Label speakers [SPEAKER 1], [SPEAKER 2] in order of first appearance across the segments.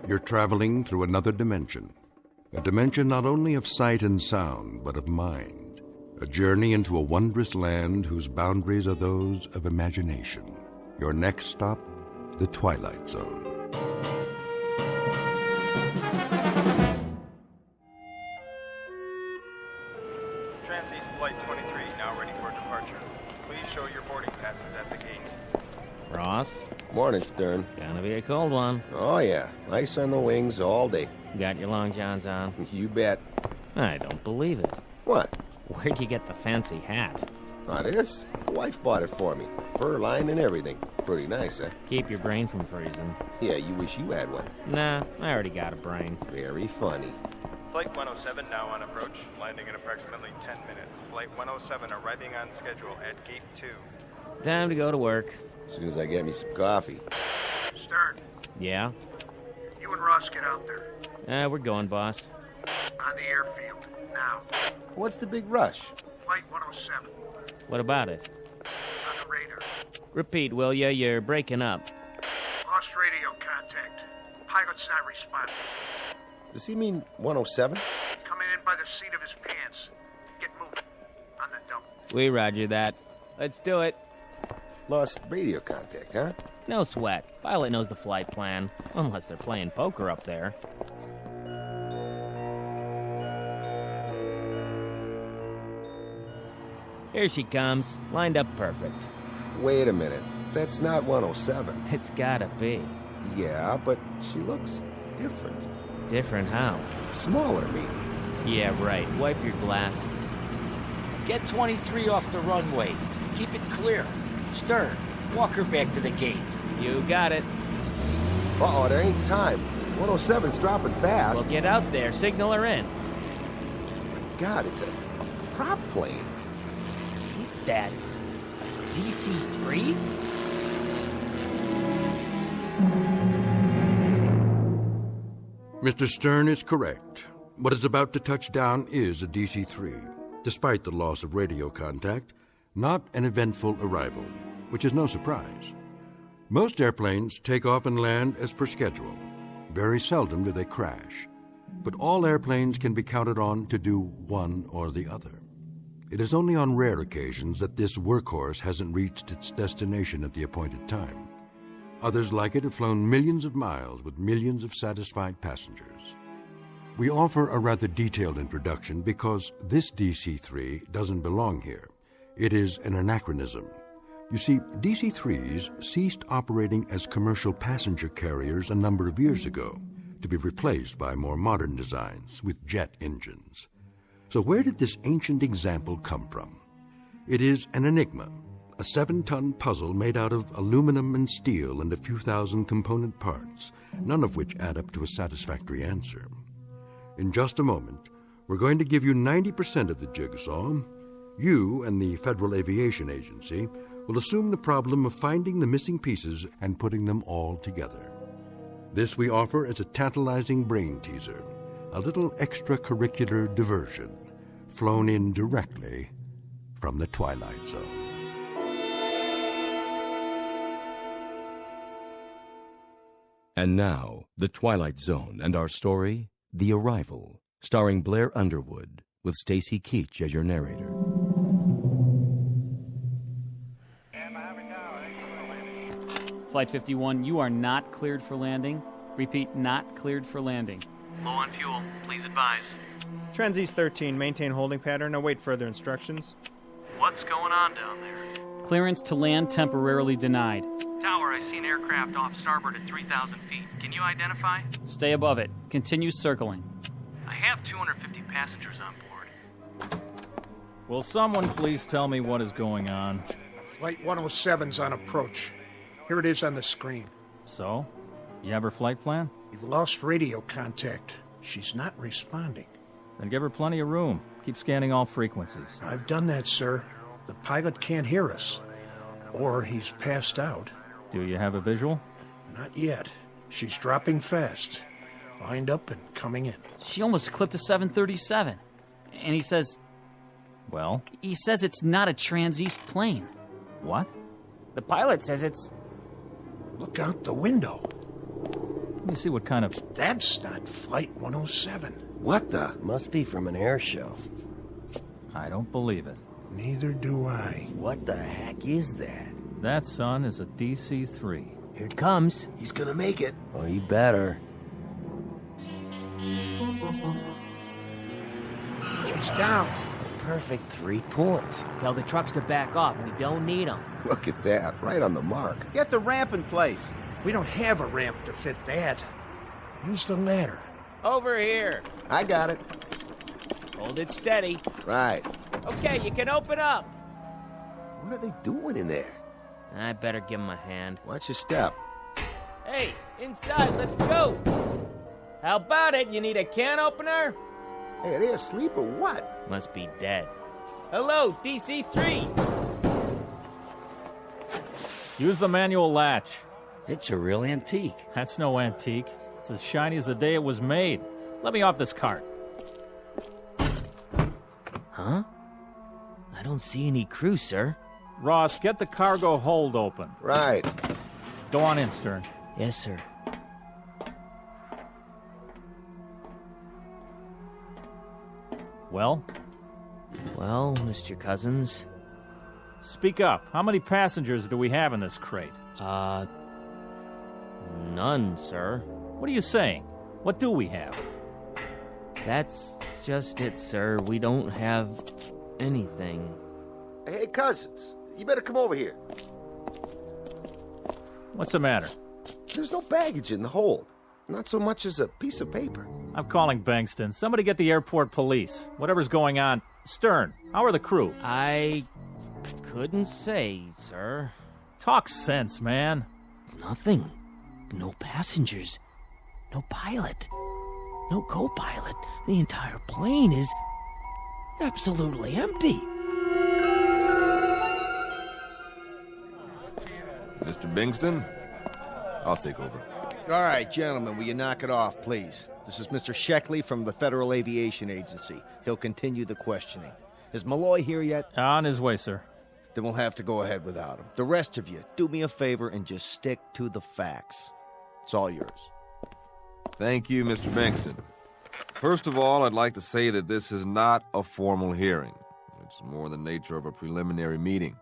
[SPEAKER 1] You're traveling through another dimension. A dimension not only of sight and sound, but of mind. A journey into a wondrous land whose boundaries are those of imagination. Your next stop, the Twilight Zone.
[SPEAKER 2] Trans-East Flight 23, now ready for departure. Please show your boarding passes at the gate.
[SPEAKER 3] Ross?
[SPEAKER 4] Morning, Stern.
[SPEAKER 3] Gonna be a cold one.
[SPEAKER 4] Oh, yeah. Ice on the wings all day.
[SPEAKER 3] Got your long johns on?
[SPEAKER 4] You bet.
[SPEAKER 3] I don't believe it.
[SPEAKER 4] What?
[SPEAKER 3] Where'd you get the fancy hat?
[SPEAKER 4] Oh, this? The wife bought it for me. Fur line and everything. Pretty nice, huh?
[SPEAKER 3] Keep your brain from freezing.
[SPEAKER 4] Yeah, you wish you had one.
[SPEAKER 3] Nah, I already got a brain.
[SPEAKER 4] Very funny.
[SPEAKER 2] Flight 107 now on approach, landing in approximately 10 minutes. Flight 107 arriving on schedule at Gate 2.
[SPEAKER 3] Time to go to work.
[SPEAKER 4] As soon as I get me some coffee.
[SPEAKER 5] Stern,
[SPEAKER 3] Yeah?
[SPEAKER 5] you and Ross get out there.
[SPEAKER 3] We're going, boss.
[SPEAKER 5] On the airfield, now.
[SPEAKER 4] What's the big rush?
[SPEAKER 5] Flight 107,
[SPEAKER 3] What about it?
[SPEAKER 5] on the radar.
[SPEAKER 3] Repeat, will ya? You're breaking up.
[SPEAKER 5] Lost radio contact. Pilot's not responding.
[SPEAKER 4] Does he mean 107?
[SPEAKER 5] Coming in by the seat of his pants. Get moving. On the double.
[SPEAKER 3] We roger that. Let's do it.
[SPEAKER 4] Lost radio contact, huh?
[SPEAKER 3] No sweat. Pilot knows the flight plan. Unless they're playing poker up there. Here she comes. Lined up perfect.
[SPEAKER 4] Wait a minute. That's not 107.
[SPEAKER 3] It's gotta be.
[SPEAKER 4] Yeah, but she looks different.
[SPEAKER 3] Different how?
[SPEAKER 4] Smaller, maybe.
[SPEAKER 3] Yeah, right. Wipe your glasses.
[SPEAKER 6] Get 23 off the runway. Keep it clear. Stern, walk her back to the gate.
[SPEAKER 3] You got it.
[SPEAKER 4] Uh-oh, there ain't time. 107's dropping fast.
[SPEAKER 3] Well, get out there. Signal her in.
[SPEAKER 4] God, it's a prop plane.
[SPEAKER 6] Is that a DC-3?
[SPEAKER 1] Mr. Stern is correct. What is about to touch down is a DC-3. Despite the loss of radio contact, not an eventful arrival, which is no surprise. Most airplanes take off and land as per schedule. Very seldom do they crash. But all airplanes can be counted on to do one or the other. It is only on rare occasions that this workhorse hasn't reached its destination at the appointed time. Others like it have flown millions of miles with millions of satisfied passengers. We offer a rather detailed introduction because this DC-3 doesn't belong here. It is an anachronism. You see, DC-3s ceased operating as commercial passenger carriers a number of years ago, to be replaced by more modern designs with jet engines. So where did this ancient example come from? It is an enigma, a 7-ton puzzle made out of aluminum and steel and a few thousand component parts, none of which add up to a satisfactory answer. In just a moment, we're going to give you 90% of the jigsaw. You and the Federal Aviation Agency will assume the problem of finding the missing pieces and putting them all together. This we offer as a tantalizing brain teaser, a little extracurricular diversion, flown in directly from the Twilight Zone.
[SPEAKER 7] And now, The Twilight Zone and our story, The Arrival, starring Blair Underwood, with Stacy Keach as your narrator.
[SPEAKER 8] Flight 51, you are not cleared for landing. Repeat, not cleared for landing.
[SPEAKER 9] Low on fuel. Please advise.
[SPEAKER 2] Trans-East 13, maintain holding pattern. Await further instructions.
[SPEAKER 9] What's going on down there?
[SPEAKER 8] Clearance to land temporarily denied.
[SPEAKER 9] Tower, I see an aircraft off starboard at 3,000 feet. Can you identify?
[SPEAKER 8] Stay above it. Continue circling.
[SPEAKER 9] I have 250 passengers on board.
[SPEAKER 10] Will someone please tell me what is going on?
[SPEAKER 5] Flight 107's on approach. Here it is on the screen.
[SPEAKER 10] So? You have her flight plan?
[SPEAKER 5] We've lost radio contact. She's not responding.
[SPEAKER 10] Then give her plenty of room. Keep scanning all frequencies.
[SPEAKER 5] I've done that, sir. The pilot can't hear us. Or he's passed out.
[SPEAKER 10] Do you have a visual?
[SPEAKER 5] Not yet. She's dropping fast. Lined up and coming in.
[SPEAKER 8] She almost clipped a 737. And he says...
[SPEAKER 10] Well?
[SPEAKER 8] He says it's not a Trans-East plane.
[SPEAKER 10] What?
[SPEAKER 6] The pilot says it's...
[SPEAKER 5] Look out the window.
[SPEAKER 10] Let me see what kind of...
[SPEAKER 5] That's not Flight 107.
[SPEAKER 4] What the?
[SPEAKER 11] Must be from an air show.
[SPEAKER 10] I don't believe it.
[SPEAKER 5] Neither do I.
[SPEAKER 11] What the heck is that?
[SPEAKER 10] That, son, is a DC-3.
[SPEAKER 11] Here it comes.
[SPEAKER 4] He's gonna make it.
[SPEAKER 11] Oh, you better.
[SPEAKER 5] He's down.
[SPEAKER 11] Perfect 3 points.
[SPEAKER 3] Tell the trucks to back off. We don't need them.
[SPEAKER 4] Look at that, right on the mark.
[SPEAKER 12] Get the ramp in place.
[SPEAKER 5] We don't have a ramp to fit that. Use the ladder.
[SPEAKER 3] Over here.
[SPEAKER 4] I got it.
[SPEAKER 3] Hold it steady.
[SPEAKER 4] Right.
[SPEAKER 3] Okay, you can open up.
[SPEAKER 4] What are they doing in there?
[SPEAKER 3] I better give him a hand.
[SPEAKER 4] Watch your step.
[SPEAKER 3] Hey, inside, let's go. How about it? You need a can opener?
[SPEAKER 4] Hey, are they asleep or what?
[SPEAKER 3] Must be dead. Hello, DC-3.
[SPEAKER 10] Use the manual latch.
[SPEAKER 6] It's a real antique.
[SPEAKER 10] That's no antique. It's as shiny as the day it was made. Let me off this cart.
[SPEAKER 3] Huh? I don't see any crew, sir.
[SPEAKER 10] Ross, get the cargo hold open.
[SPEAKER 4] Right.
[SPEAKER 10] Go on in, Stern.
[SPEAKER 3] Yes, sir.
[SPEAKER 10] Well?
[SPEAKER 3] Well, Mr. Cousins.
[SPEAKER 10] Speak up. How many passengers do we have in this crate?
[SPEAKER 3] None, sir.
[SPEAKER 10] What are you saying? What do we have?
[SPEAKER 3] That's just it, sir. We don't have anything.
[SPEAKER 4] Hey, Cousins, you better come over here.
[SPEAKER 10] What's the matter?
[SPEAKER 4] There's no baggage in the hold. Not so much as a piece of paper.
[SPEAKER 10] I'm calling Bankston. Somebody get the airport police. Whatever's going on. Stern, how are the crew?
[SPEAKER 3] I couldn't say, sir.
[SPEAKER 10] Talk sense, man.
[SPEAKER 3] Nothing. No passengers. No pilot. No co-pilot. The entire plane is absolutely empty.
[SPEAKER 13] Mr. Bingston, I'll take over.
[SPEAKER 12] All right, gentlemen, will you knock it off, please? This is Mr. Sheckley from the Federal Aviation Agency. He'll continue the questioning. Is Malloy here yet?
[SPEAKER 10] On his way, sir.
[SPEAKER 12] Then we'll have to go ahead without him. The rest of you, do me a favor and just stick to the facts. It's all yours.
[SPEAKER 13] Thank you, Mr. Bingston. First of all, I'd like to say that this is not a formal hearing. It's more the nature of a preliminary meeting.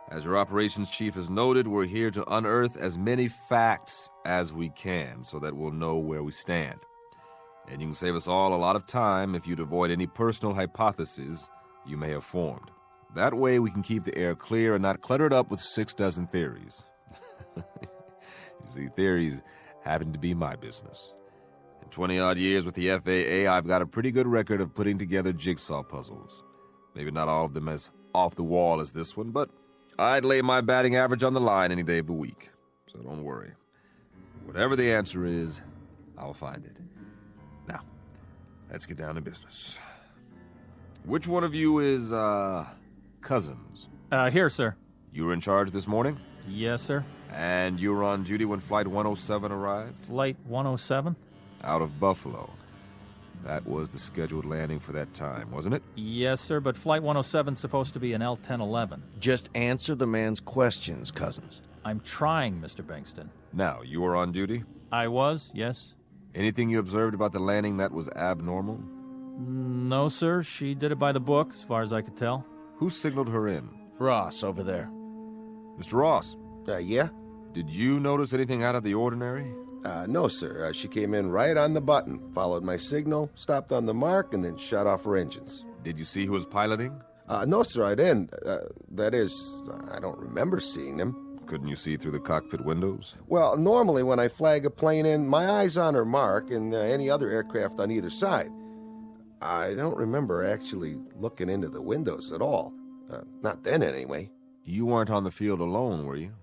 [SPEAKER 13] As your operations chief has noted, we're here to unearth as many facts as we can so that we'll know where we stand. And you can save us all a lot of time if you'd avoid any personal hypotheses you may have formed. That way we can keep the air clear and not clutter it up with 6 dozen theories. You see, theories happen to be my business. In 20-odd years with the FAA, I've got a pretty good record of putting together jigsaw puzzles. Maybe not all of them as off the wall as this one, but I'd lay my batting average on the line any day of the week. So don't worry. Whatever the answer is, I'll find it. Now, let's get down to business. Which one of you is, Cousins?
[SPEAKER 10] Here, sir.
[SPEAKER 13] You were in charge this morning?
[SPEAKER 10] Yes, sir.
[SPEAKER 13] And you were on duty when Flight 107 arrived?
[SPEAKER 10] Flight 107?
[SPEAKER 13] Out of Buffalo. That was the scheduled landing for that time, wasn't it?
[SPEAKER 10] Yes, sir, but Flight 107's supposed to be an L-1011.
[SPEAKER 12] Just answer the man's questions, Cousins.
[SPEAKER 10] I'm trying, Mr. Bankston.
[SPEAKER 13] Now, you were on duty?
[SPEAKER 10] I was, yes.
[SPEAKER 13] Anything you observed about the landing that was abnormal?
[SPEAKER 10] No, sir. She did it by the book, as far as I could tell.
[SPEAKER 13] Who signaled her in?
[SPEAKER 12] Ross, over there.
[SPEAKER 13] Mr. Ross?
[SPEAKER 4] Yeah?
[SPEAKER 13] Did you notice anything out of the ordinary?
[SPEAKER 4] No, sir. She came in right on the button, followed my signal, stopped on the mark, and then shut off her engines.
[SPEAKER 13] Did you see who was piloting?
[SPEAKER 4] No, sir, I didn't. That is, I don't remember seeing them.
[SPEAKER 13] Couldn't you see through the cockpit windows?
[SPEAKER 4] Well, normally when I flag a plane in, my eye's on her mark and any other aircraft on either side. I don't remember actually looking into the windows at all. Not then, anyway.
[SPEAKER 13] You weren't on the field alone, were you?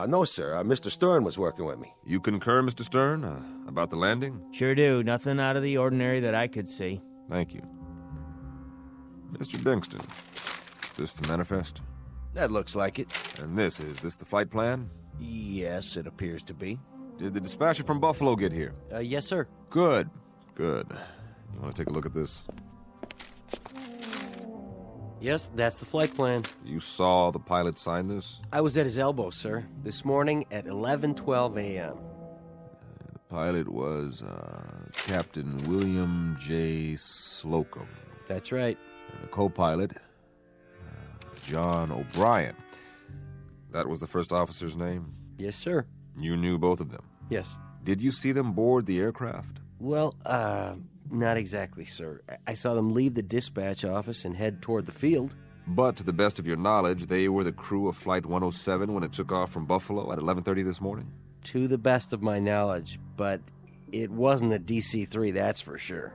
[SPEAKER 4] No, sir. Mr. Stern was working with me.
[SPEAKER 13] You concur, Mr. Stern, about the landing?
[SPEAKER 3] Sure do. Nothing out of the ordinary that I could see.
[SPEAKER 13] Thank you. Mr. Bingston, is this the manifest?
[SPEAKER 12] That looks like it.
[SPEAKER 13] And is this the flight plan?
[SPEAKER 12] Yes, it appears to be.
[SPEAKER 13] Did the dispatcher from Buffalo get here?
[SPEAKER 11] Yes, sir.
[SPEAKER 13] Good. You want to take a look at this?
[SPEAKER 11] Yes, that's the flight plan.
[SPEAKER 13] You saw the pilot sign this?
[SPEAKER 11] I was at his elbow, sir, this morning at 11:12 a.m.
[SPEAKER 13] The pilot was Captain William J. Slocum.
[SPEAKER 11] That's right.
[SPEAKER 13] And the co-pilot, John O'Brien. That was the first officer's name?
[SPEAKER 11] Yes, sir.
[SPEAKER 13] You knew both of them?
[SPEAKER 11] Yes.
[SPEAKER 13] Did you see them board the aircraft?
[SPEAKER 11] Well, not exactly, sir. I saw them leave the dispatch office and head toward the field.
[SPEAKER 13] But to the best of your knowledge, they were the crew of Flight 107 when it took off from Buffalo at 11:30 this morning?
[SPEAKER 11] To the best of my knowledge, but it wasn't a DC-3, that's for sure.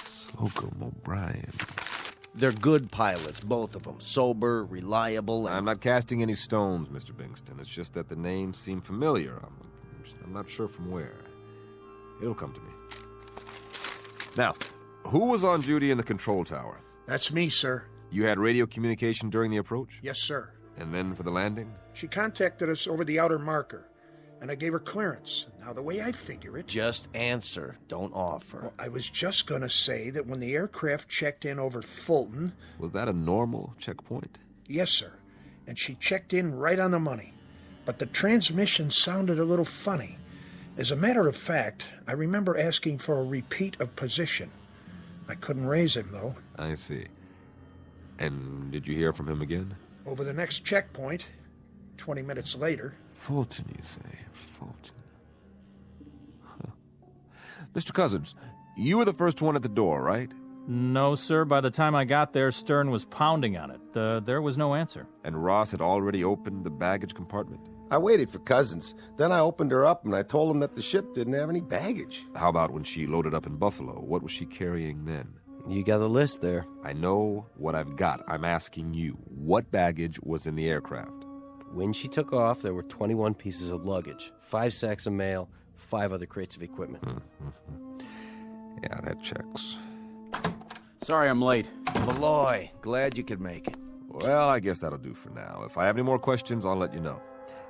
[SPEAKER 13] Slocum, O'Brien.
[SPEAKER 12] They're good pilots, both of them. Sober, reliable, and...
[SPEAKER 13] I'm not casting any stones, Mr. Bingston. It's just that the names seem familiar. I'm not sure from where. It'll come to me. Now, who was on duty in the control tower?
[SPEAKER 5] That's me, sir.
[SPEAKER 13] You had radio communication during the approach?
[SPEAKER 5] Yes, sir.
[SPEAKER 13] And then for the landing?
[SPEAKER 5] She contacted us over the outer marker, and I gave her clearance. Now, the way I figure it...
[SPEAKER 12] Just answer, don't offer.
[SPEAKER 5] Well, I was just going to say that when the aircraft checked in over Fulton...
[SPEAKER 13] Was that a normal checkpoint?
[SPEAKER 5] Yes, sir. And she checked in right on the money. But the transmission sounded a little funny. As a matter of fact, I remember asking for a repeat of position. I couldn't raise him, though.
[SPEAKER 13] I see. And did you hear from him again?
[SPEAKER 5] Over the next checkpoint, 20 minutes later...
[SPEAKER 13] Fulton, you say? Fulton. Huh. Mr. Cousins, you were the first one at the door, right?
[SPEAKER 10] No, sir. By the time I got there, Stern was pounding on it. There was no answer.
[SPEAKER 13] And Ross had already opened the baggage compartment?
[SPEAKER 4] I waited for Cousins. Then I opened her up and I told him that the ship didn't have any baggage.
[SPEAKER 13] How about when she loaded up in Buffalo? What was she carrying then?
[SPEAKER 11] You got a list there.
[SPEAKER 13] I know what I've got. I'm asking you, what baggage was in the aircraft?
[SPEAKER 11] When she took off, there were 21 pieces of luggage, 5 sacks of mail, 5 other crates of equipment.
[SPEAKER 13] Yeah, that checks.
[SPEAKER 14] Sorry I'm late.
[SPEAKER 12] Malloy, glad you could make it.
[SPEAKER 13] Well, I guess that'll do for now. If I have any more questions, I'll let you know.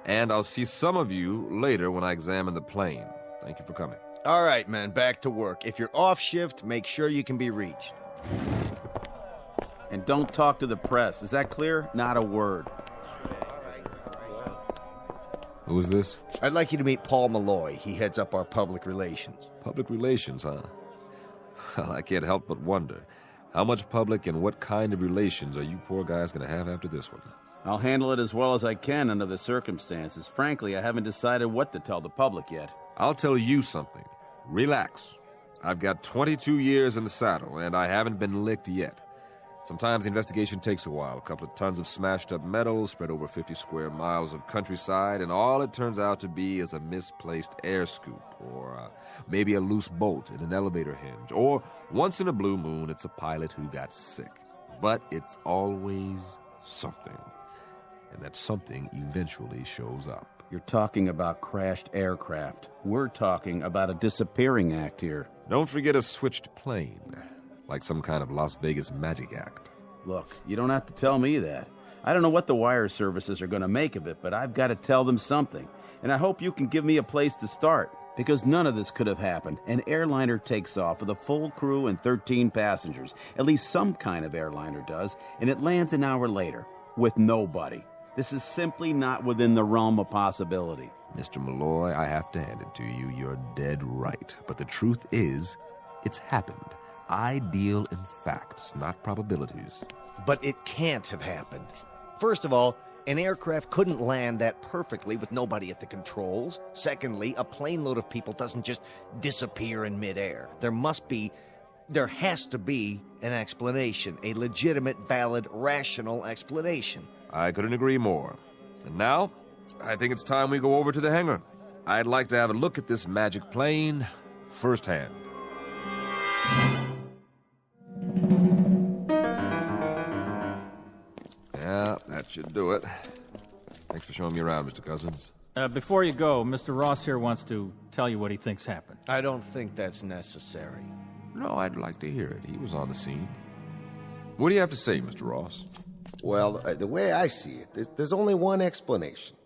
[SPEAKER 13] And I'll see some of you later when I examine the plane. Thank you for coming.
[SPEAKER 12] All right, men, back to work. If you're off shift, make sure you can be reached.
[SPEAKER 14] And don't talk to the press. Is that clear? Not a word.
[SPEAKER 13] Who's this?
[SPEAKER 12] I'd like you to meet Paul Malloy. He heads up our public relations.
[SPEAKER 13] Public relations, huh? Well, I can't help but wonder. How much public and what kind of relations are you poor guys going to have after this one?
[SPEAKER 14] I'll handle it as well as I can under the circumstances. Frankly, I haven't decided what to tell the public yet.
[SPEAKER 13] I'll tell you something. Relax. I've got 22 years in the saddle, and I haven't been licked yet. Sometimes the investigation takes a while. A couple of tons of smashed-up metal spread over 50 square miles of countryside, and all it turns out to be is a misplaced air scoop, or maybe a loose bolt in an elevator hinge, or once in a blue moon, it's a pilot who got sick. But it's always something, and that something eventually shows up.
[SPEAKER 14] You're talking about crashed aircraft. We're talking about a disappearing act here.
[SPEAKER 13] Don't forget a switched plane. Like some kind of Las Vegas magic act.
[SPEAKER 14] Look, you don't have to tell me that. I don't know what the wire services are going to make of it, but I've got to tell them something. And I hope you can give me a place to start, because none of this could have happened. An airliner takes off with a full crew and 13 passengers. At least some kind of airliner does, and it lands an hour later with nobody. This is simply not within the realm of possibility.
[SPEAKER 13] Mr. Malloy, I have to hand it to you. You're dead right. But the truth is, it's happened. I deal in facts, not probabilities.
[SPEAKER 12] But it can't have happened. First of all, an aircraft couldn't land that perfectly with nobody at the controls. Secondly, a plane load of people doesn't just disappear in midair. There has to be an explanation, a legitimate, valid, rational explanation.
[SPEAKER 13] I couldn't agree more. And now, I think it's time we go over to the hangar. I'd like to have a look at this magic plane firsthand. Yeah, that should do it. Thanks for showing me around, Mr. Cousins.
[SPEAKER 10] Before you go, Mr. Ross here wants to tell you what he thinks happened.
[SPEAKER 12] I don't think that's necessary.
[SPEAKER 13] No, I'd like to hear it. He was on the scene. What do you have to say, Mr. Ross?
[SPEAKER 4] Well, the way I see it, there's only one explanation.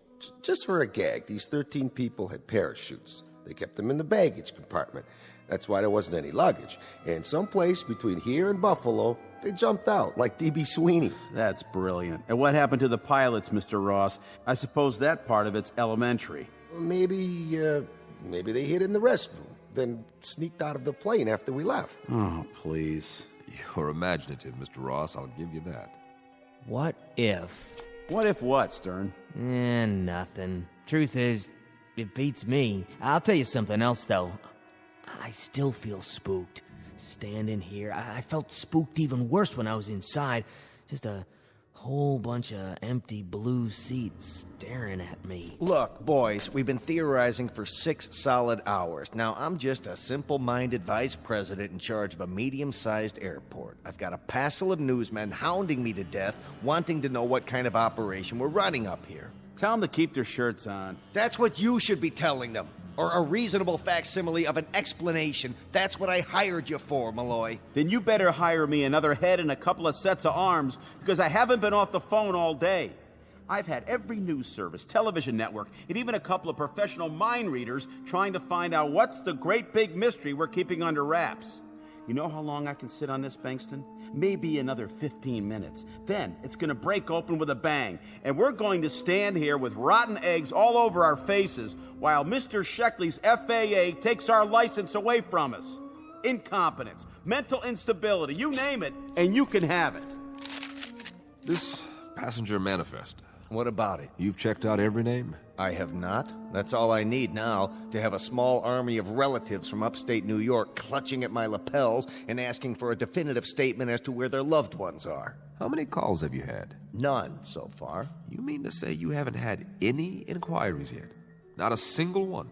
[SPEAKER 4] Just for a gag, these 13 people had parachutes. They kept them in the baggage compartment. That's why there wasn't any luggage. And someplace between here and Buffalo, they jumped out, like D.B. Sweeney.
[SPEAKER 14] That's brilliant. And what happened to the pilots, Mr. Ross? I suppose that part of it's elementary.
[SPEAKER 4] Maybe Maybe they hid in the restroom, then sneaked out of the plane after we left.
[SPEAKER 14] Oh, please.
[SPEAKER 13] You're imaginative, Mr. Ross. I'll give you that.
[SPEAKER 3] What if?
[SPEAKER 14] What if what, Stern?
[SPEAKER 3] Nothing. Truth is, it beats me. I'll tell you something else, though. I still feel spooked. Standing here, I felt spooked even worse when I was inside. Just a whole bunch of empty blue seats staring at me.
[SPEAKER 12] Look, boys, we've been theorizing for 6 solid hours. Now, I'm just a simple-minded vice president in charge of a medium-sized airport. I've got a passel of newsmen hounding me to death, wanting to know what kind of operation we're running up here.
[SPEAKER 14] Tell them to keep their shirts on.
[SPEAKER 12] That's what you should be telling them. Or a reasonable facsimile of an explanation. That's what I hired you for, Malloy.
[SPEAKER 14] Then you better hire me another head and a couple of sets of arms, because I haven't been off the phone all day. I've had every news service, television network, and even a couple of professional mind readers trying to find out what's the great big mystery we're keeping under wraps. You know how long I can sit on this, Bankston? Maybe another 15 minutes. Then it's going to break open with a bang, and we're going to stand here with rotten eggs all over our faces while Mr. Sheckley's FAA takes our license away from us. Incompetence, mental instability, you name it, and you can have it.
[SPEAKER 13] This passenger manifest.
[SPEAKER 12] What about it?
[SPEAKER 13] You've checked out every name?
[SPEAKER 12] I have not. That's all I need now, to have a small army of relatives from upstate New York clutching at my lapels and asking for a definitive statement as to where their loved ones are.
[SPEAKER 13] How many calls have you had?
[SPEAKER 12] None so far.
[SPEAKER 13] You mean to say you haven't had any inquiries yet? Not a single one?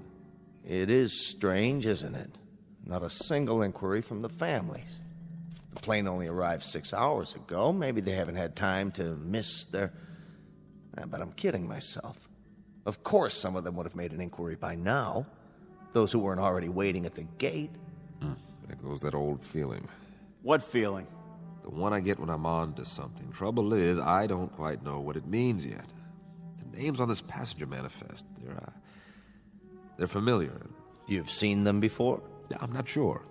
[SPEAKER 12] It is strange, isn't it? Not a single inquiry from the families. The plane only arrived 6 hours ago. Maybe they haven't had time to miss their... But I'm kidding myself. Of course some of them would have made an inquiry by now. Those who weren't already waiting at the gate.
[SPEAKER 13] There goes that old feeling.
[SPEAKER 14] What feeling?
[SPEAKER 13] The one I get when I'm on to something. Trouble is, I don't quite know what it means yet. The names on this passenger manifest, they're familiar.
[SPEAKER 12] You've seen them before?
[SPEAKER 13] I'm not sure.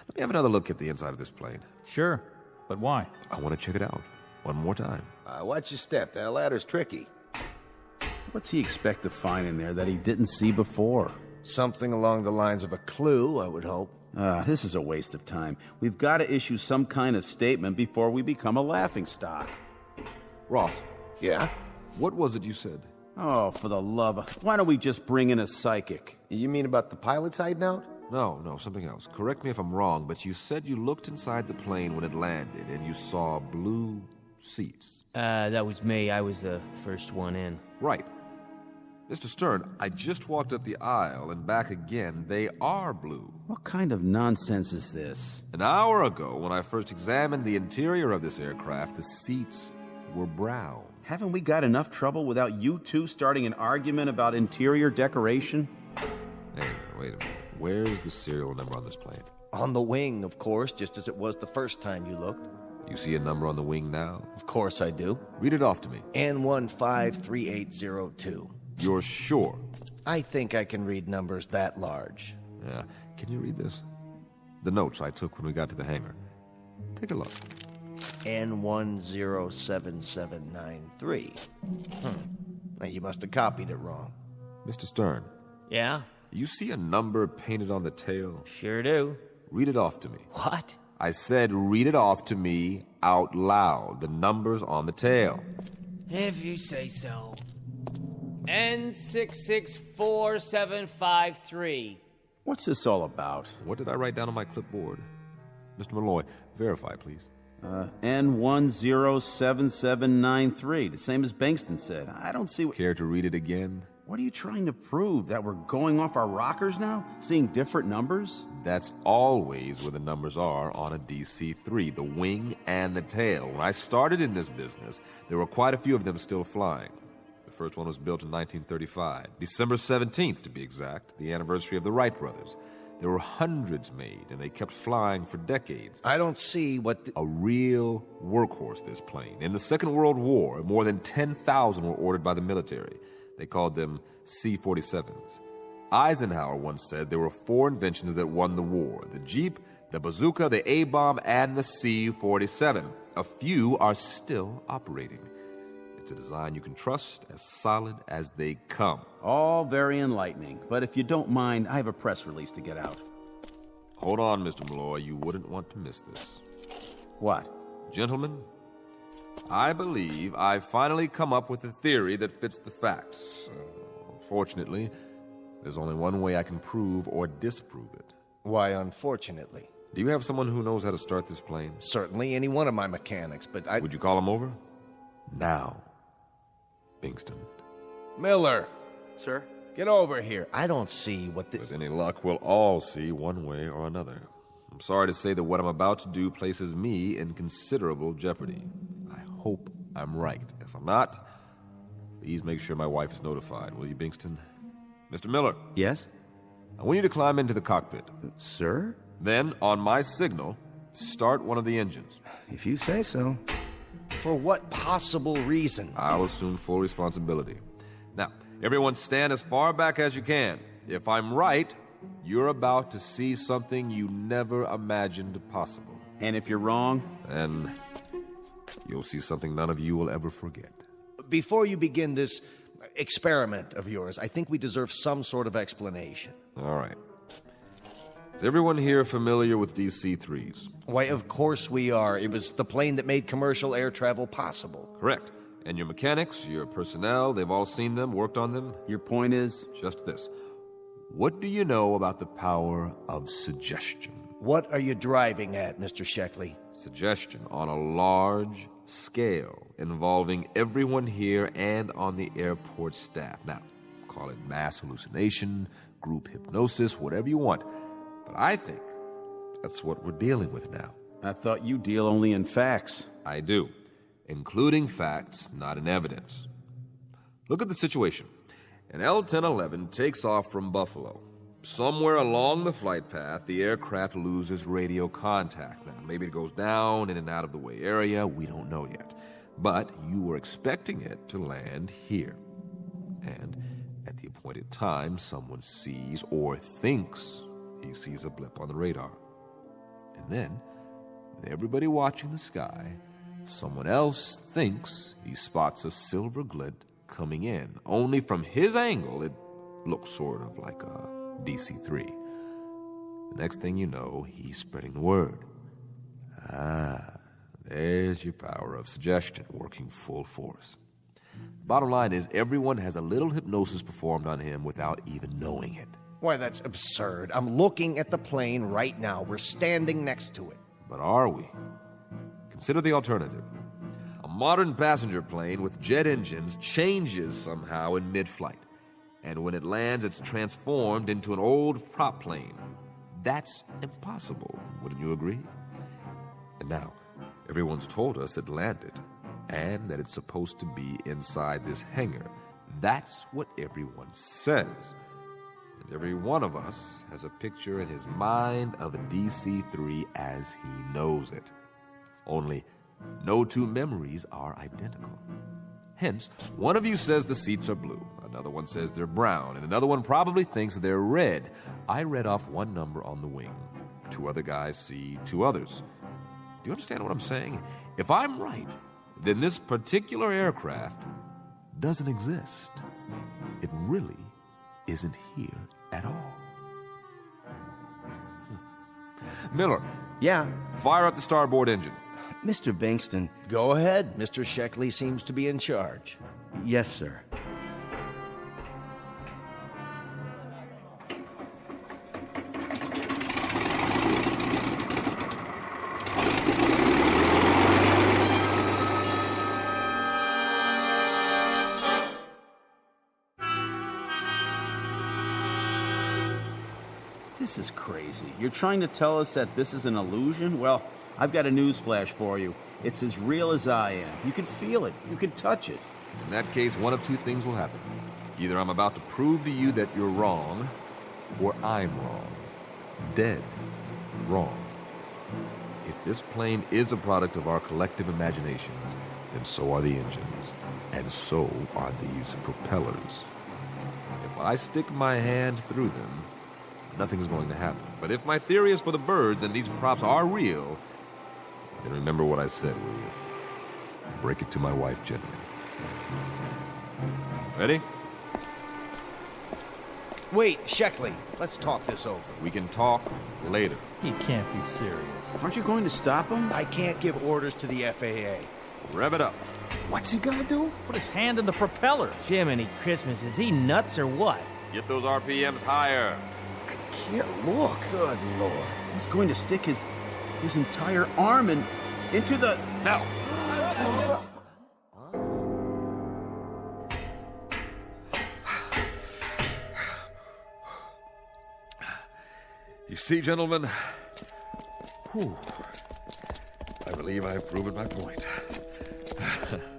[SPEAKER 13] Let me have another look at the inside of this plane.
[SPEAKER 10] Sure, but why?
[SPEAKER 13] I want to check it out. One more time.
[SPEAKER 4] Watch your step. That ladder's tricky.
[SPEAKER 14] What's he expect to find in there that he didn't see before?
[SPEAKER 12] Something along the lines of a clue, I would hope.
[SPEAKER 14] This is a waste of time. We've got to issue some kind of statement before we become a laughingstock.
[SPEAKER 13] Ross.
[SPEAKER 4] Yeah?
[SPEAKER 13] What was it you said?
[SPEAKER 14] Oh, for the love of... Why don't we just bring in a psychic?
[SPEAKER 4] You mean about the pilot's hiding out?
[SPEAKER 13] No, something else. Correct me if I'm wrong, but you said you looked inside the plane when it landed and you saw blue seats.
[SPEAKER 3] That was me. I was the first one in.
[SPEAKER 13] Right. Mr. Stern, I just walked up the aisle and back again. They are blue.
[SPEAKER 14] What kind of nonsense is this?
[SPEAKER 13] An hour ago, when I first examined the interior of this aircraft, the seats were brown.
[SPEAKER 14] Haven't we got enough trouble without you two starting an argument about interior decoration?
[SPEAKER 13] Hey, wait a minute. Where's the serial number on this plane?
[SPEAKER 12] On the wing, of course, just as it was the first time you looked.
[SPEAKER 13] You see a number on the wing now?
[SPEAKER 12] Of course I do.
[SPEAKER 13] Read it off to me.
[SPEAKER 12] N153802.
[SPEAKER 13] You're sure?
[SPEAKER 12] I think I can read numbers that large.
[SPEAKER 13] Yeah. Can you read this? The notes I took when we got to the hangar. Take a look.
[SPEAKER 12] N107793. Now, you must have copied it wrong.
[SPEAKER 13] Mr. Stern.
[SPEAKER 3] Yeah?
[SPEAKER 13] You see a number painted on the tail?
[SPEAKER 3] Sure do.
[SPEAKER 13] Read it off to me.
[SPEAKER 3] What?
[SPEAKER 13] I said read it off to me out loud. The numbers on the tail.
[SPEAKER 3] If you say so. N664753.
[SPEAKER 14] What's this all about?
[SPEAKER 13] What did I write down on my clipboard? Mr. Malloy, verify, please.
[SPEAKER 14] N107793, the same as Bankston said. I don't see what...
[SPEAKER 13] Care to read it again?
[SPEAKER 14] What are you trying to prove? That we're going off our rockers now? Seeing different numbers?
[SPEAKER 13] That's always where the numbers are on a DC-3, the wing and the tail. When I started in this business, there were quite a few of them still flying. The first one was built in 1935, December 17th to be exact, the anniversary of the Wright brothers. There were hundreds made, and they kept flying for decades.
[SPEAKER 12] I don't see what...
[SPEAKER 13] A real workhorse, this plane. In the Second World War, more than 10,000 were ordered by the military. They called them C-47s. Eisenhower once said there were 4 inventions that won the war: the Jeep, the bazooka, the A-bomb, and the C-47. A few are still operating. It's a design you can trust, as solid as they come.
[SPEAKER 14] All very enlightening, but if you don't mind, I have a press release to get out.
[SPEAKER 13] Hold on, Mr. Malloy. You wouldn't want to miss this.
[SPEAKER 14] What?
[SPEAKER 13] Gentlemen, I believe I've finally come up with a theory that fits the facts. Unfortunately, there's only one way I can prove or disprove it.
[SPEAKER 12] Why, unfortunately?
[SPEAKER 13] Do you have someone who knows how to start this plane?
[SPEAKER 12] Certainly, any one of my mechanics, but I...
[SPEAKER 13] Would you call him over? Now, Bingston.
[SPEAKER 12] Miller!
[SPEAKER 11] Sir?
[SPEAKER 12] Get over here. I don't see what this...
[SPEAKER 13] With any luck, we'll all see one way or another. I'm sorry to say that what I'm about to do places me in considerable jeopardy. I hope I'm right. If I'm not, please make sure my wife is notified, will you, Bingston? Mr. Miller.
[SPEAKER 11] Yes?
[SPEAKER 13] I want you to climb into the cockpit.
[SPEAKER 11] Sir?
[SPEAKER 13] Then, on my signal, start one of the engines.
[SPEAKER 11] If you say so.
[SPEAKER 12] For what possible reason?
[SPEAKER 13] I'll assume full responsibility. Now, everyone stand as far back as you can. If I'm right, you're about to see something you never imagined possible.
[SPEAKER 14] And if you're wrong?
[SPEAKER 13] Then you'll see something none of you will ever forget.
[SPEAKER 12] Before you begin this experiment of yours, I think we deserve some sort of explanation.
[SPEAKER 13] All right. Is everyone here familiar with DC-3s?
[SPEAKER 12] Why, of course we are. It was the plane that made commercial air travel possible.
[SPEAKER 13] Correct. And your mechanics, your personnel, they've all seen them, worked on them?
[SPEAKER 14] Your point is?
[SPEAKER 13] Just this. What do you know about the power of suggestion?
[SPEAKER 12] What are you driving at, Mr. Sheckley?
[SPEAKER 13] Suggestion on a large scale involving everyone here and on the airport staff. Now, call it mass hallucination, group hypnosis, whatever you want. But I think that's what we're dealing with now.
[SPEAKER 14] I thought you deal only in facts.
[SPEAKER 13] I do, including facts, not in evidence. Look at the situation. An L-1011 takes off from Buffalo. Somewhere along the flight path, the aircraft loses radio contact. Now, maybe it goes down in an out-of-the-way area. We don't know yet. But you were expecting it to land here. And at the appointed time, someone sees or thinks he sees a blip on the radar. And then, with everybody watching the sky, someone else thinks he spots a silver glint coming in. Only from his angle, it looks sort of like a DC-3. The next thing you know, he's spreading the word. There's your power of suggestion working full force. Bottom line is, everyone has a little hypnosis performed on him without even knowing it.
[SPEAKER 12] Why, that's absurd. I'm looking at the plane right now. We're standing next to it.
[SPEAKER 13] But are we? Consider the alternative. A modern passenger plane with jet engines changes somehow in mid-flight. And when it lands, it's transformed into an old prop plane. That's impossible, wouldn't you agree? And now, everyone's told us it landed, and that it's supposed to be inside this hangar. That's what everyone says. And every one of us has a picture in his mind of a DC-3 as he knows it. Only, no two memories are identical. Hence, one of you says the seats are blue, another one says they're brown, and another one probably thinks they're red. I read off one number on the wing. Two other guys see two others. Do you understand what I'm saying? If I'm right, then this particular aircraft doesn't exist. It really isn't here at all. Miller.
[SPEAKER 11] Yeah?
[SPEAKER 13] Fire up the starboard engine.
[SPEAKER 11] Mr. Bingston.
[SPEAKER 12] Go ahead. Mr. Sheckley seems to be in charge.
[SPEAKER 11] Yes, sir.
[SPEAKER 14] This is crazy. You're trying to tell us that this is an illusion? Well, I've got a news flash for you. It's as real as I am. You can feel it. You can touch it.
[SPEAKER 13] In that case, one of two things will happen. Either I'm about to prove to you that you're wrong, or I'm wrong. Dead wrong. If this plane is a product of our collective imaginations, then so are the engines, and so are these propellers. If I stick my hand through them, nothing's going to happen. But if my theory is for the birds and these props are real, then remember what I said, will you? Break it to my wife gently. Ready?
[SPEAKER 12] Wait, Sheckley, let's talk this over.
[SPEAKER 13] We can talk later.
[SPEAKER 10] You can't be serious.
[SPEAKER 14] Aren't you going to stop him?
[SPEAKER 12] I can't give orders to the FAA.
[SPEAKER 13] Rev it up.
[SPEAKER 4] What's he gonna do?
[SPEAKER 10] Put his hand in the propeller.
[SPEAKER 3] Jiminy Christmas, is he nuts or what?
[SPEAKER 13] Get those RPMs higher.
[SPEAKER 4] Can't look.
[SPEAKER 12] Good Lord.
[SPEAKER 14] He's going to stick his entire arm into the...
[SPEAKER 13] Now! You see, gentlemen, I believe I've proven my point.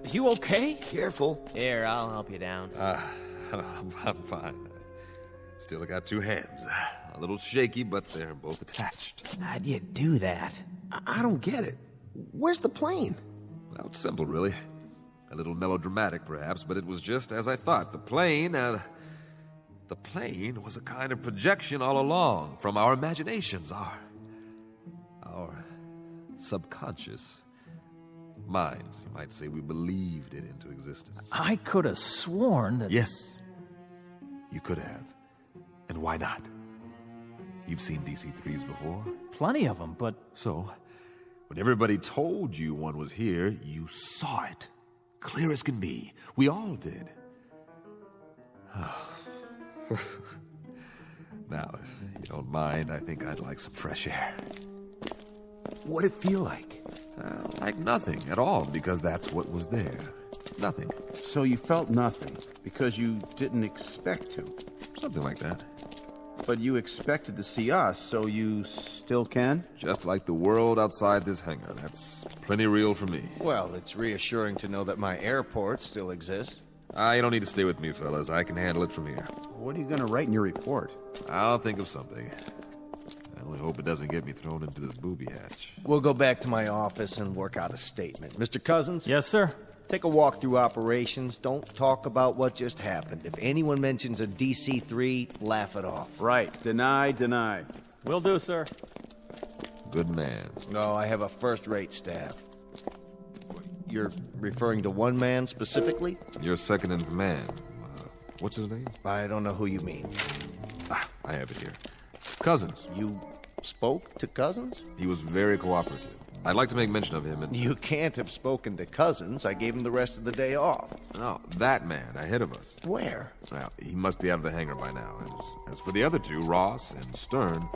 [SPEAKER 10] You okay?
[SPEAKER 4] Careful.
[SPEAKER 3] Here, I'll help you down.
[SPEAKER 13] I'm fine. Still, I got two hands. A little shaky, but they're both attached.
[SPEAKER 3] How'd you do that?
[SPEAKER 4] I don't get it. Where's the plane?
[SPEAKER 13] Well, it's simple, really. A little melodramatic, perhaps, but it was just as I thought. The plane was a kind of projection all along from our imaginations, our subconscious minds. You might say we believed it into existence.
[SPEAKER 10] I could have sworn that...
[SPEAKER 13] Yes, you could have. And why not? You've seen DC-3s before?
[SPEAKER 10] Plenty of them, but...
[SPEAKER 13] So, when everybody told you one was here, you saw it. Clear as can be. We all did. Now, if you don't mind, I think I'd like some fresh air.
[SPEAKER 4] What'd it feel like?
[SPEAKER 13] Like nothing at all, because that's what was there. Nothing.
[SPEAKER 14] So you felt nothing because you didn't expect to.
[SPEAKER 13] Something like that.
[SPEAKER 14] But you expected to see us, so you still can?
[SPEAKER 13] Just like the world outside this hangar. That's plenty real for me.
[SPEAKER 12] Well, it's reassuring to know that my airport still exists.
[SPEAKER 13] You don't need to stay with me, fellas. I can handle it from here.
[SPEAKER 14] What are you going to write in your report?
[SPEAKER 13] I'll think of something. I only hope it doesn't get me thrown into the booby hatch.
[SPEAKER 12] We'll go back to my office and work out a statement. Mr. Cousins?
[SPEAKER 10] Yes, sir?
[SPEAKER 12] Take a walk through operations. Don't talk about what just happened. If anyone mentions a DC-3, laugh it off.
[SPEAKER 14] Right. Deny.
[SPEAKER 10] Will do, sir.
[SPEAKER 13] Good man.
[SPEAKER 12] No, I have a first-rate staff. You're referring to one man specifically?
[SPEAKER 13] You're second in command. What's his name?
[SPEAKER 12] I don't know who you mean.
[SPEAKER 13] I have it here. Cousins.
[SPEAKER 12] You spoke to Cousins?
[SPEAKER 13] He was very cooperative. I'd like to make mention of him and...
[SPEAKER 12] You can't have spoken to Cousins. I gave him the rest of the day off.
[SPEAKER 13] No, that man ahead of us.
[SPEAKER 12] Where?
[SPEAKER 13] Well, he must be out of the hangar by now. As for the other two, Ross and Stern,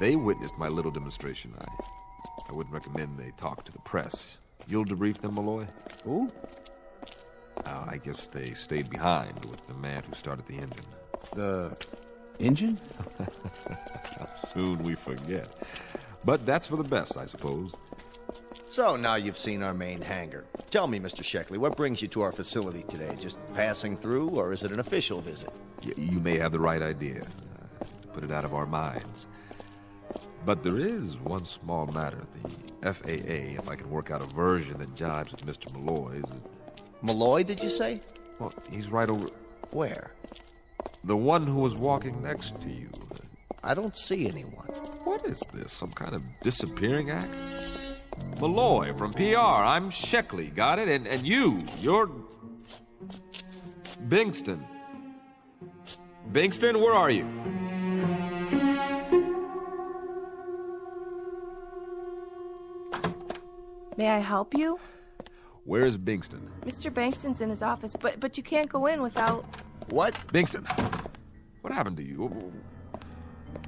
[SPEAKER 13] they witnessed my little demonstration. I wouldn't recommend they talk to the press. You'll debrief them, Malloy?
[SPEAKER 12] Who?
[SPEAKER 13] I guess they stayed behind with the man who started the engine.
[SPEAKER 14] The engine?
[SPEAKER 13] How soon we forget. But that's for the best, I suppose.
[SPEAKER 12] So now you've seen our main hangar. Tell me, Mr. Sheckley, what brings you to our facility today? Just passing through, or is it an official visit?
[SPEAKER 13] You may have the right idea. To put it out of our minds. But there is one small matter. The FAA, if I can work out a version that jives with Mr. Malloy's...
[SPEAKER 12] Malloy, did you say?
[SPEAKER 13] Well, he's right over...
[SPEAKER 12] Where?
[SPEAKER 13] The one who was walking next to you.
[SPEAKER 12] I don't see anyone.
[SPEAKER 13] What is this? Some kind of disappearing act? Malloy from PR. I'm Sheckley. Got it? And you're... Bingston. Bingston, where are you?
[SPEAKER 15] May I help you?
[SPEAKER 13] Where's Bingston?
[SPEAKER 15] Mr. Bankston's in his office, but you can't go in without...
[SPEAKER 12] What?
[SPEAKER 13] Bingston, what happened to you?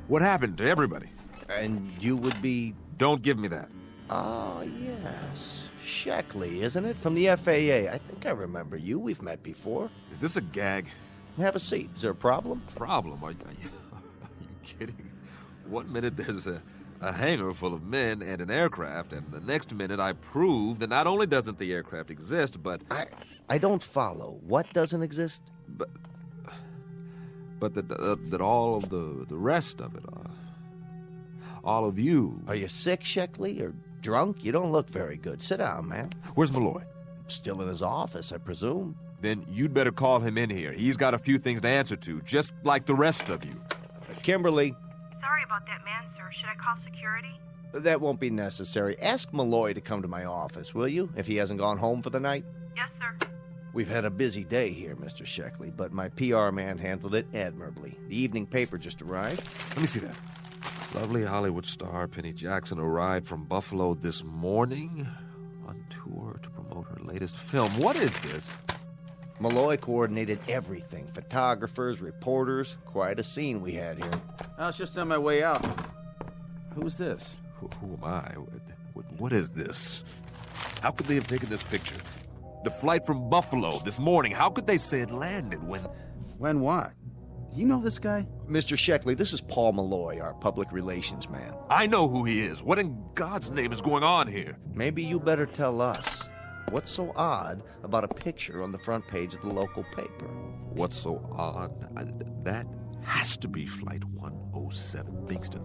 [SPEAKER 13] What happened to everybody?
[SPEAKER 12] And you would be...
[SPEAKER 13] Don't give me that.
[SPEAKER 12] Oh, yes. Sheckley, isn't it? From the FAA. I think I remember you. We've met before.
[SPEAKER 13] Is this a gag?
[SPEAKER 12] Have a seat. Is there a problem?
[SPEAKER 13] Problem? Are you kidding? One minute there's a hangar full of men and an aircraft, and the next minute I prove that not only doesn't the aircraft exist, but...
[SPEAKER 12] I don't follow. What doesn't exist?
[SPEAKER 13] But that all of the rest of it, all of you...
[SPEAKER 12] Are you sick, Sheckley, or drunk? You don't look very good. Sit down, man.
[SPEAKER 13] Where's Malloy?
[SPEAKER 12] Still in his office, I presume.
[SPEAKER 13] Then you'd better call him in here. He's got a few things to answer to, just like the rest of you.
[SPEAKER 12] Kimberly.
[SPEAKER 15] Sorry about that man, sir. Should I call security?
[SPEAKER 12] That won't be necessary. Ask Malloy to come to my office, will you? If he hasn't gone home for the night?
[SPEAKER 15] Yes, sir.
[SPEAKER 12] We've had a busy day here, Mr. Sheckley, but my PR man handled it admirably. The evening paper just arrived.
[SPEAKER 13] Let me see that. Lovely Hollywood star Penny Jackson arrived from Buffalo this morning on tour to promote her latest film. What is this?
[SPEAKER 12] Malloy coordinated everything. Photographers, reporters. Quite a scene we had here.
[SPEAKER 14] I was just on my way out. Who's this?
[SPEAKER 13] Who am I? What is this? How could they have taken this picture? The flight from Buffalo this morning. How could they say it landed when...
[SPEAKER 14] When what? You know this guy?
[SPEAKER 12] Mr. Sheckley, this is Paul Malloy, our public relations man.
[SPEAKER 13] I know who he is. What in God's name is going on here?
[SPEAKER 12] Maybe you better tell us. What's so odd about a picture on the front page of the local paper?
[SPEAKER 13] What's so odd? That has to be Flight 107, Bingston.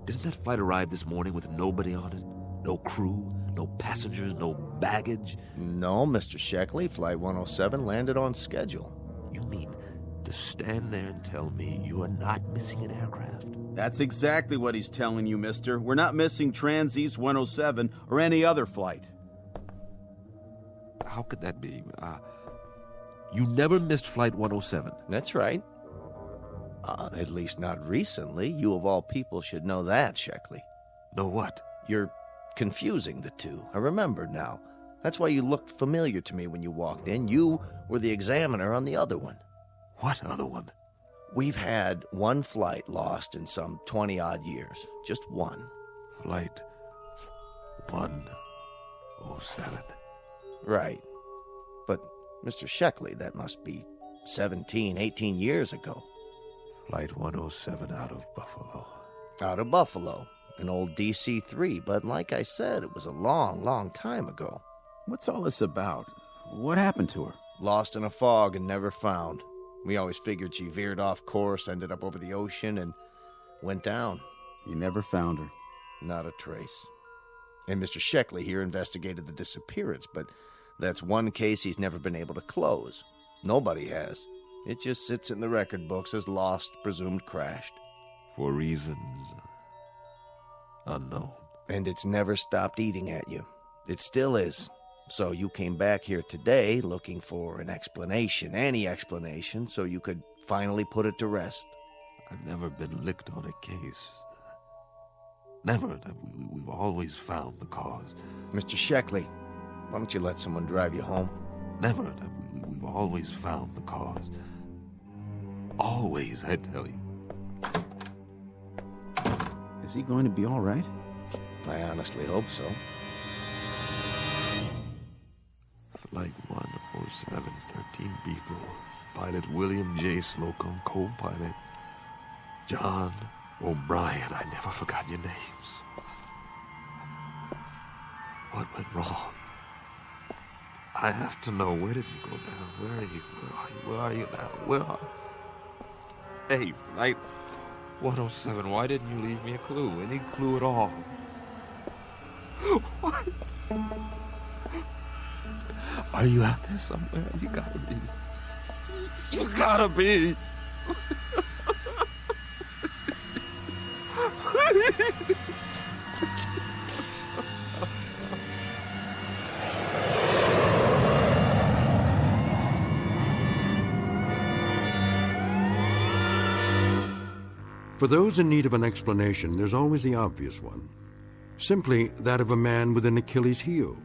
[SPEAKER 13] Didn't that flight arrive this morning with nobody on it? No crew, no passengers, no baggage?
[SPEAKER 12] No, Mr. Sheckley. Flight 107 landed on schedule.
[SPEAKER 13] You mean to stand there and tell me you are not missing an aircraft?
[SPEAKER 14] That's exactly what he's telling you, mister. We're not missing Trans-East 107 or any other flight.
[SPEAKER 13] How could that be? You never missed Flight 107.
[SPEAKER 12] That's right. At least not recently. You of all people should know that, Sheckley.
[SPEAKER 13] Know what?
[SPEAKER 12] You're confusing the two. I remember now. That's why you looked familiar to me when you walked in. You were the examiner on the other one.
[SPEAKER 13] What other one?
[SPEAKER 12] We've had one flight lost in some 20-odd years. Just one.
[SPEAKER 13] Flight 107.
[SPEAKER 12] Right. But, Mr. Sheckley, that must be 17, 18 years ago.
[SPEAKER 13] Flight 107 out of Buffalo.
[SPEAKER 12] Out of Buffalo. An old DC-3, but like I said, it was a long, long time ago.
[SPEAKER 14] What's all this about? What happened to her?
[SPEAKER 12] Lost in a fog and never found. We always figured she veered off course, ended up over the ocean, and went down.
[SPEAKER 14] You never found her?
[SPEAKER 12] Not a trace. And Mr. Sheckley here investigated the disappearance, but that's one case he's never been able to close. Nobody has. It just sits in the record books as lost, presumed crashed.
[SPEAKER 13] For reasons unknown.
[SPEAKER 12] And it's never stopped eating at you. It still is. So you came back here today looking for an explanation, any explanation, so you could finally put it to rest.
[SPEAKER 13] I've never been licked on a case. Never. We've always found the cause.
[SPEAKER 12] Mr. Sheckley, why don't you let someone drive you home?
[SPEAKER 13] Never. We've always found the cause. Always, I tell you.
[SPEAKER 14] Is he going to be all right?
[SPEAKER 12] I honestly hope so.
[SPEAKER 13] Flight 107, 13 people. Pilot William J. Slocum, co-pilot John O'Brien. I never forgot your names. What went wrong? I have to know. Where did you go down? Where are you? Where are you now? Where are you? Hey, Flight 107, why didn't you leave me a clue? Any clue at all? What? Are you out there somewhere? You gotta be. You gotta be.
[SPEAKER 1] For those in need of an explanation, there's always the obvious one. Simply that of a man with an Achilles heel.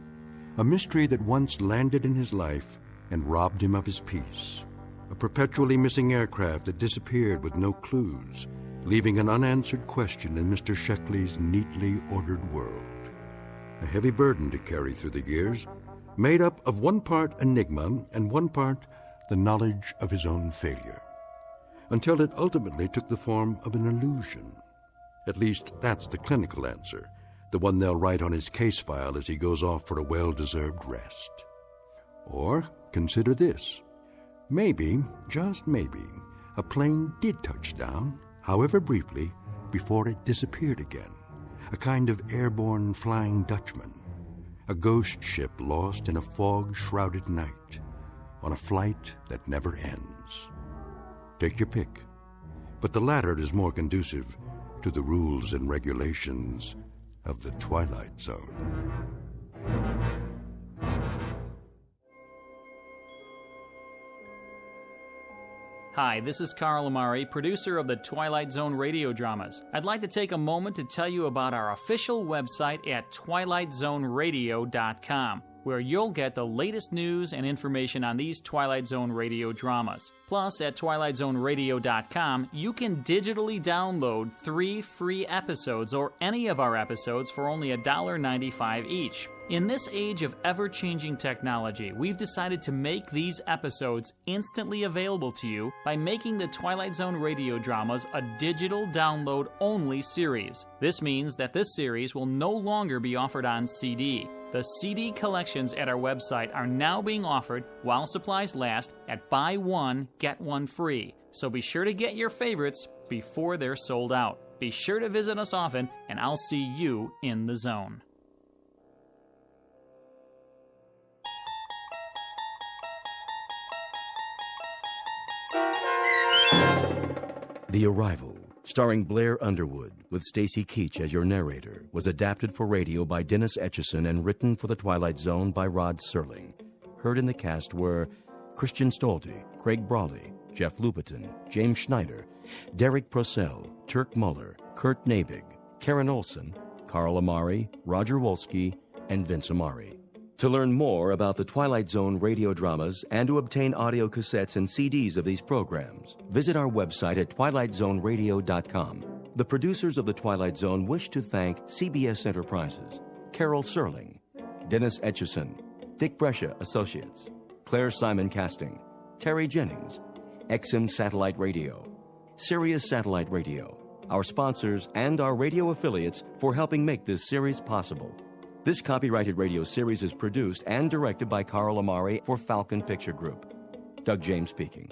[SPEAKER 1] A mystery that once landed in his life and robbed him of his peace. A perpetually missing aircraft that disappeared with no clues, leaving an unanswered question in Mr. Sheckley's neatly ordered world. A heavy burden to carry through the years, made up of one part enigma and one part the knowledge of his own failure. Until it ultimately took the form of an illusion. At least that's the clinical answer, the one they'll write on his case file as he goes off for a well-deserved rest. Or consider this. Maybe, just maybe, a plane did touch down, however briefly, before it disappeared again. A kind of airborne Flying Dutchman. A ghost ship lost in a fog-shrouded night, on a flight that never ends. Take your pick, but the latter is more conducive to the rules and regulations of the Twilight Zone.
[SPEAKER 8] Hi, this is Carl Amari, producer of the Twilight Zone radio dramas. I'd like to take a moment to tell you about our official website at twilightzoneradio.com, where you'll get the latest news and information on these Twilight Zone radio dramas. Plus, at twilightzoneradio.com, you can digitally download 3 free episodes or any of our episodes for only $1.95 each. In this age of ever-changing technology, we've decided to make these episodes instantly available to you by making the Twilight Zone radio dramas a digital download-only series. This means that this series will no longer be offered on CD. The CD collections at our website are now being offered while supplies last at buy one, get one free. So be sure to get your favorites before they're sold out. Be sure to visit us often, and I'll see you in the zone.
[SPEAKER 7] The Arrival, starring Blair Underwood, with Stacy Keach as your narrator, was adapted for radio by Dennis Etchison and written for The Twilight Zone by Rod Serling. Heard in the cast were Christian Stolte, Craig Brawley, Jeff Lupetin, James Schneider, Derek Prosell, Turk Muller, Kurt Nabig, Karen Olson, Carl Amari, Roger Wolski, and Vince Amari. To learn more about the Twilight Zone radio dramas and to obtain audio cassettes and CDs of these programs, visit our website at twilightzoneradio.com. The producers of The Twilight Zone wish to thank CBS Enterprises, Carol Serling, Dennis Etchison, Dick Brescia Associates, Claire Simon Casting, Terry Jennings, XM Satellite Radio, Sirius Satellite Radio, our sponsors, and our radio affiliates for helping make this series possible. This copyrighted radio series is produced and directed by Carl Amari for Falcon Picture Group. Doug James speaking.